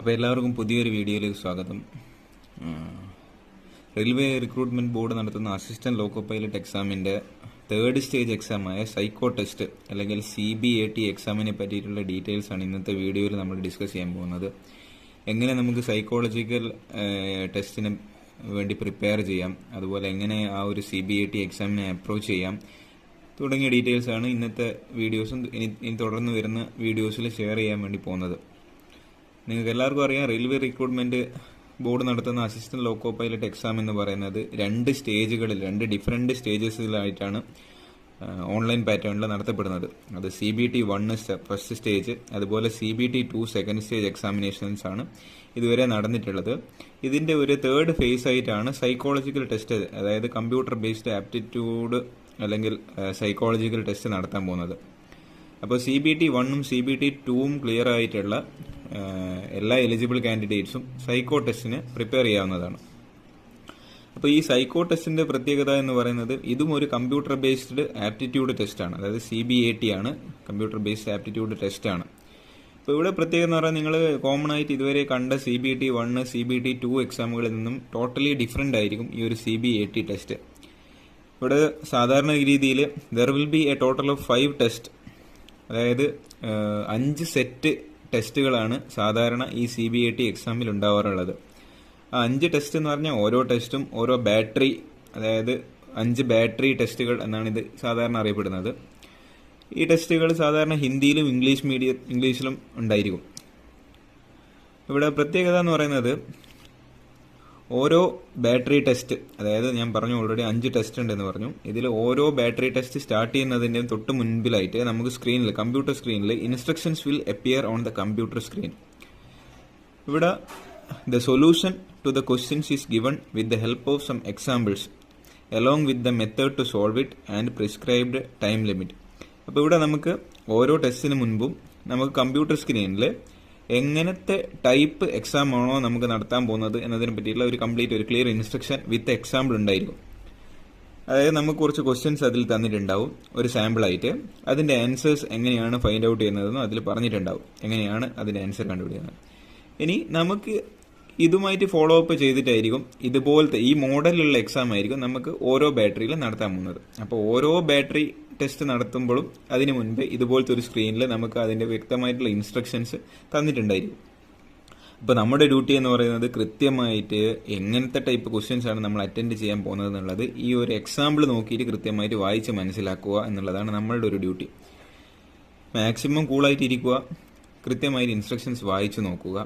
അപ്പോൾ എല്ലാവർക്കും പുതിയൊരു വീഡിയോയിലേക്ക് സ്വാഗതം. റെയിൽവേ റിക്രൂട്ട്മെന്റ് ബോർഡ് നടത്തുന്ന അസിസ്റ്റന്റ് ലോക്കോ പൈലറ്റ് എക്സാമിന്റെ തേർഡ് സ്റ്റേജ് എക്സാമായ സൈക്കോ ടെസ്റ്റ് അല്ലെങ്കിൽ CBAT എക്സാമിനെ പറ്റിയിട്ടുള്ള ഡീറ്റെയിൽസ് ആണ് ഇന്നത്തെ വീഡിയോയിൽ നമ്മൾ ഡിസ്കസ് ചെയ്യാൻ പോകുന്നത്. എങ്ങനെ നമുക്ക് സൈക്കോളജിക്കൽ ടെസ്റ്റിന് വേണ്ടി പ്രിപ്പയർ ചെയ്യാം, അതുപോലെ എങ്ങനെ ആ ഒരു CBAT എക്സാമിനെ അപ്രോച്ച് ചെയ്യാം തുടങ്ങിയ ഡീറ്റെയിൽസ് ആണ് ഇന്നത്തെ വീഡിയോസും ഇനി തുടർന്ന് വരുന്ന വീഡിയോസിൽ ഷെയർ ചെയ്യാൻ വേണ്ടി പോകുന്നത്. നിങ്ങൾക്ക് എല്ലാവർക്കും അറിയാം, റെയിൽവേ റിക്രൂട്ട്മെന്റ് ബോർഡ് നടത്തുന്ന അസിസ്റ്റന്റ് ലോക്കോ പൈലറ്റ് എക്സാം എന്ന് പറയുന്നത് രണ്ട് ഡിഫറെന്റ് സ്റ്റേജസിലായിട്ടാണ് ഓൺലൈൻ പാറ്റേണിൽ നടത്തപ്പെടുന്നത്. അത് CBT 1 ഫസ്റ്റ് സ്റ്റേജ്, അതുപോലെ CBT 2 സെക്കൻഡ് സ്റ്റേജ് എക്സാമിനേഷൻസ് ആണ് ഇതുവരെ നടന്നിട്ടുള്ളത്. ഇതിന്റെ ഒരു തേർഡ് ഫേസ് ആയിട്ടാണ് സൈക്കോളജിക്കൽ ടെസ്റ്റ്, അതായത് കമ്പ്യൂട്ടർ ബേസ്ഡ് ആപ്റ്റിറ്റ്യൂഡ് അല്ലെങ്കിൽ സൈക്കോളജിക്കൽ ടെസ്റ്റ് നടത്താൻ പോകുന്നത്. അപ്പോൾ CBT 1ഉം CBT 2ഉം ക്ലിയർ ആയിട്ടുള്ള എല്ലാ എലിജിബിൾ കാൻഡിഡേറ്റ്സും സൈക്കോ ടെസ്റ്റിന് പ്രിപ്പയർ ചെയ്യാവുന്നതാണ്. അപ്പോൾ ഈ സൈക്കോ ടെസ്റ്റിന്റെ പ്രത്യേകത എന്ന് പറയുന്നത് ഇതും ഒരു കമ്പ്യൂട്ടർ ബേസ്ഡ് ആപ്റ്റിറ്റ്യൂഡ് ടെസ്റ്റ് ആണ്, അതായത് CBAT ആണ്, കമ്പ്യൂട്ടർ ബേസ്ഡ് ആപ്റ്റിറ്റ്യൂഡ് ടെസ്റ്റ് ആണ്. അപ്പോൾ ഇവിടെ പ്രത്യേകത എന്ന് പറഞ്ഞാൽ നിങ്ങൾ കോമൺ ആയിട്ട് ഇതുവരെ കണ്ട CBT 1, CBT 2 എക്സാമുകളിൽ നിന്നും ടോട്ടലി ഡിഫറെന്റ് ആയിരിക്കും ഈ ഒരു CBAT ടെസ്റ്റ്. ഇവിടെ സാധാരണ രീതിയിൽ there will be A total of 5 test, അതായത് 5 സെറ്റ് ടെസ്റ്റുകളാണ് സാധാരണ ഈ CBAT എക്സാമിൽ ഉണ്ടാവാറുള്ളത്. ആ 5 ടെസ്റ്റ് എന്ന് പറഞ്ഞാൽ ഓരോ ടെസ്റ്റും ഓരോ ബാറ്ററി, അതായത് 5 ബാറ്ററി ടെസ്റ്റുകൾ എന്നാണ് ഇത് സാധാരണ അറിയപ്പെടുന്നത്. ഈ ടെസ്റ്റുകൾ സാധാരണ ഹിന്ദിയിലും ഇംഗ്ലീഷിലും ഉണ്ടായിരിക്കും. ഇവിടെ പ്രത്യേകത എന്ന് പറയുന്നത് ഓരോ ബാറ്ററി ടെസ്റ്റ്, അതായത് ഞാൻ പറഞ്ഞു ഓൾറെഡി 5 ടെസ്റ്റ് ഉണ്ടെന്ന് പറഞ്ഞു. ഇതിൽ ഓരോ ബാറ്ററി ടെസ്റ്റ് സ്റ്റാർട്ട് ചെയ്യുന്നതിന്റെ തൊട്ട് മുൻപിലായിട്ട് നമുക്ക് സ്ക്രീനിൽ, കമ്പ്യൂട്ടർ സ്ക്രീനിൽ instructions will appear on the computer screen. ഇവിടെ the solution to the questions is given with the help of some examples along with the method to solve it and prescribed time limit. അപ്പോൾ ഇവിടെ നമുക്ക് ഓരോ ടെസ്റ്റിന് മുൻപും നമുക്ക് computer സ്ക്രീനിൽ എങ്ങനത്തെ ടൈപ്പ് എക്സാം ആണോ നമുക്ക് നടത്താൻ പോകുന്നത് എന്നതിനെ പറ്റിയുള്ള ഒരു കംപ്ലീറ്റ് ഒരു ക്ലിയർ ഇൻസ്ട്രക്ഷൻ വിത്ത് എക്സാമ്പിൾ ഉണ്ടായിരിക്കും. അതായത് നമുക്ക് കുറച്ച് ക്വസ്റ്റ്യൻസ് അതിൽ തന്നിട്ടുണ്ടാവും ഒരു സാമ്പിൾ ആയിട്ട്. അതിന്റെ ആൻസേഴ്സ് എങ്ങനെയാണ് ഫൈൻഡ് ഔട്ട് ചെയ്യുന്നതെന്നും അതിൽ പറഞ്ഞിട്ടുണ്ടാവും, എങ്ങനെയാണ് അതിന്റെ ആൻസർ കണ്ടുപിടിക്കുന്നത്. ഇനി നമുക്ക് ഇതുമായിട്ട് ഫോളോ അപ്പ് ചെയ്തിട്ടായിരിക്കും ഇതുപോലത്തെ ഈ മോഡലിലുള്ള എക്സാം ആയിരിക്കും നമുക്ക് ഓരോ ബാറ്ററിയിലും നടത്താൻ പോകുന്നത്. അപ്പോൾ ഓരോ ബാറ്ററി ടെസ്റ്റ് നടത്തുമ്പോഴും അതിന് മുൻപ് ഇതുപോലത്തെ ഒരു സ്ക്രീനിൽ നമുക്ക് അതിന്റെ വ്യക്തമായിട്ടുള്ള ഇൻസ്ട്രക്ഷൻസ് തന്നിട്ടുണ്ടായിരിക്കും. അപ്പോൾ നമ്മുടെ ഡ്യൂട്ടി എന്ന് പറയുന്നത് കൃത്യമായിട്ട് എങ്ങനത്തെ ടൈപ്പ് ക്വസ്റ്റ്യൻസ് ആണ് നമ്മൾ അറ്റൻഡ് ചെയ്യാൻ പോകുന്നത് എന്നുള്ളത് ഈ ഒരു എക്സാമ്പിൾ നോക്കിയിട്ട് കൃത്യമായിട്ട് വായിച്ച് മനസ്സിലാക്കുക എന്നുള്ളതാണ് നമ്മളുടെ ഒരു ഡ്യൂട്ടി. മാക്സിമം കൂളായിട്ട് ഇരിക്കുക, കൃത്യമായിട്ട് ഇൻസ്ട്രക്ഷൻസ് വായിച്ചു നോക്കുക.